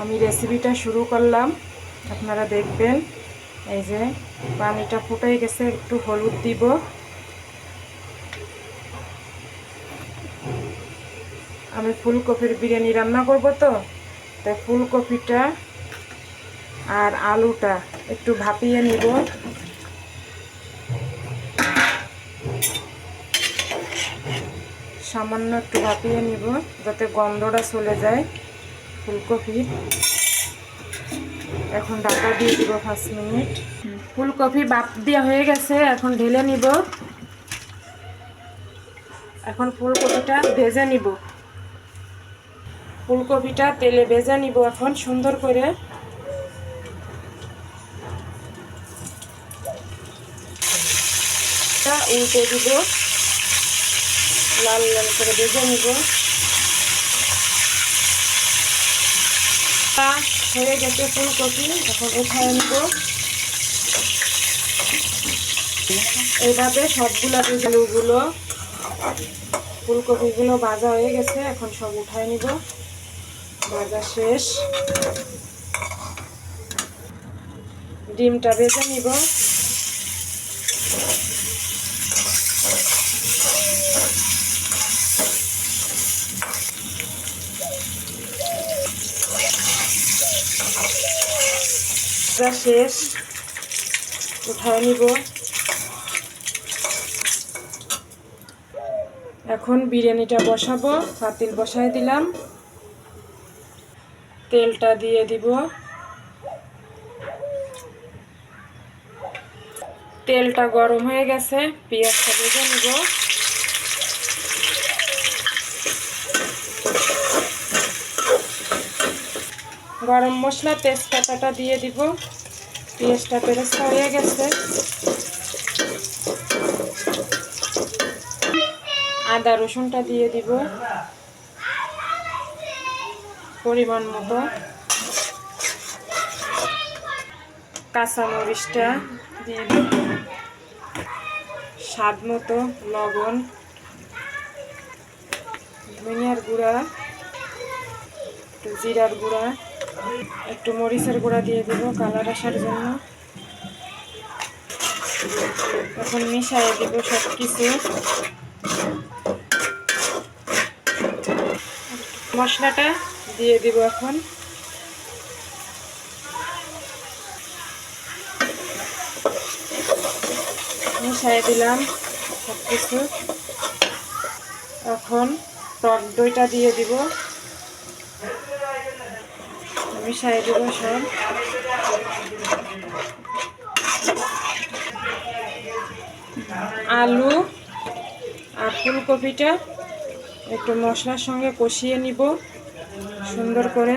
আমি রেসিপিটা শুরু করলাম, আপনারা দেখবেন। এই যে পানিটা ফুটে গেছে, একটু হলুদ দিব। আমি ফুলকপির বিরিয়ানি রান্না করব, তো তাই ফুলকপিটা আর আলুটা একটু ভাপিয়ে নিব। সামান্য একটু ভাপিয়ে নিব যাতে গন্ধটা চলে যায় ফুলকপির। এখন ঢাকা দিয়ে দিব 5 মিনিট। ফুলকপি ভাপ দেওয়া হয়ে গেছে, এখন ঢেলে নিব। এখন ফুলকপিটা ভেজে নিব। ফুলকপিটা তেলে ভেজে নিব এখন সুন্দর করে। উল্টে দিব, লাল লাল করে ভেজে নিব। হয়ে গেছে ফুলকপি, এখন উঠায় নিব। এইভাবে সবগুলো আলুগুলো ফুলকপিগুলো ভাজা হয়ে গেছে, এখন সব উঠায় নিব। ভাজা শেষ। ডিমটা ভেজে নিব। ভাজা শেষ, উঠায় নিব। এখন বিরিয়ানিটা বসাবো। পাতিল বসায় দিলাম, তেলটা দিয়ে দিব। তেলটা গরম হয়ে গেছে, পেঁয়াজটা ভেজে নিব। গরম মশলা তেজপাতাটা দিয়ে দিব। পেঁয়াজটা বেরেস্তা হয়ে গেছে, আদা রসুনটা দিয়ে দিব পরিমাণ মতো। কাঁচামরিচটা দিয়ে দিব, স্বাদ মতো লবণ, ধনিয়ার গুঁড়া, একটু জিরার গুঁড়া, একটু মরিচের গুঁড়া দিয়ে দিব কালার আসার জন্য। এখন মিশিয়ে দিব সব কিছু। মশলাটা দিয়ে দিব এখন। মিশিয়ে দিলাম সব কিছু। এখন টক দইটা দিয়ে দিব, মিশিয়ে দিব সব। আলু আর ফুলকপিটা একটু মশলার সঙ্গে কষিয়ে নিব সুন্দর করে।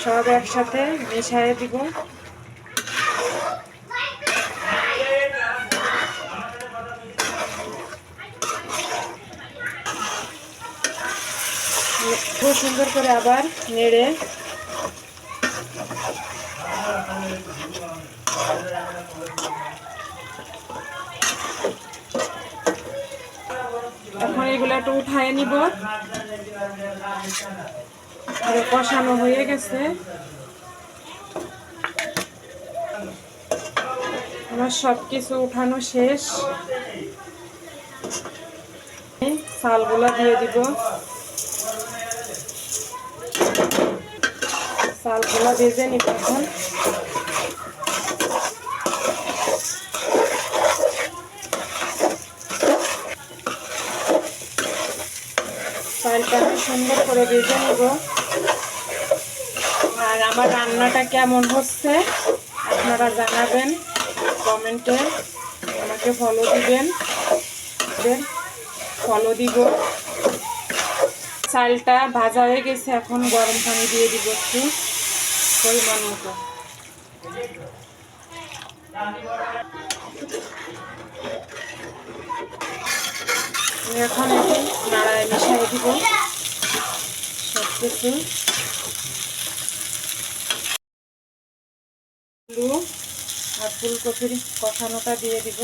সব একসাথে মিশিয়ে দিব। খুব সুন্দর করে আবার নেড়ে এখন এগুলো একটু উঠায় নিব। কষানো হয়ে গেছে, আমার সব কিছু উঠানো শেষ। চালগুলা দিয়ে দিব। চালগুলা ভেজে নিব এখন। চালটা আমি সুন্দর করে ভেজে নিব। আর আমার রান্নাটা কেমন হচ্ছে আপনারা জানাবেন কমেন্টে। আমাকে ফলো দিবেন, ফলো দিব। চালটা ভাজা হয়ে গেছে, এখন গরম পানি দিয়ে দিব একটু পরিমাণ মতো। এখন একটু নাড়ায় মিশিয়ে দিব সব কিছু। আলু আর ফুলকপির কষানোটা দিয়ে দিব।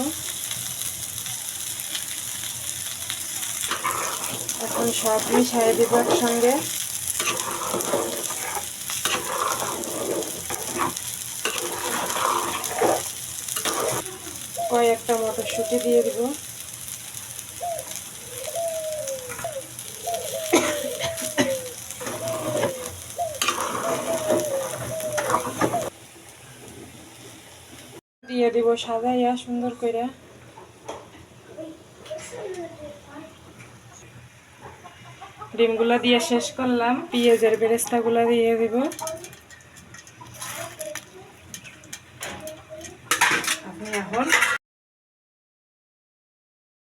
এখন সব মিশিয়ে দিব একসঙ্গে। কয়েকটা মটরশুঁটি দিয়ে দিব। দিয়ে দিব সাজাইয়া সুন্দর করে। ডিমগুলো দিয়ে শেষ করলাম, পেঁয়াজের বেরেস্তাগুলো দিয়ে দিব।